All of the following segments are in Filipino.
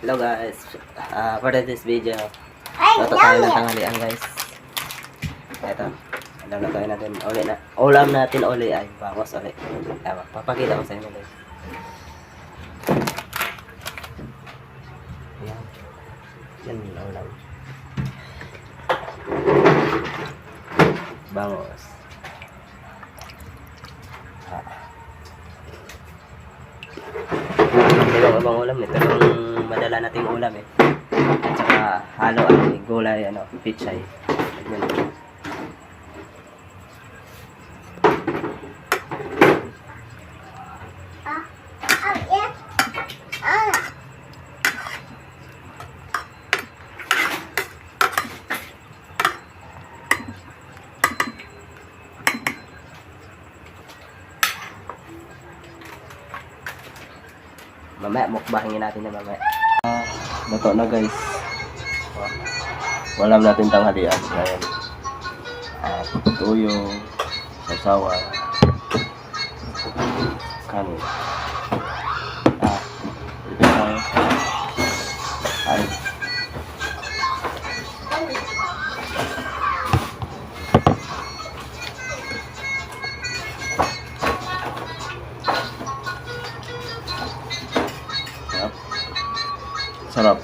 Hello guys, for this video, luto tayo ng tanghalian guys. Ito, lutuin natin uli na. Ulam natin uli ay bangos uli. Ewan, papakita ko sa inyo guys. Yan, yan yung ulam. Bangos. Ibang ulam ito yung madala nating ulam eh. At saka halo ay gulay pichay. Yan. Mamaya mukbangin natin na mamaya. Luto na guys. Ulam natin tanghalian. Ayan. Tuyo, sasawa, kanin. Ito tayo. Ay. Sarap.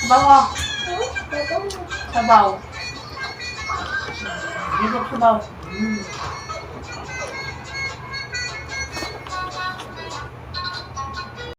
Sabaw. Sabaw. Dito sabaw.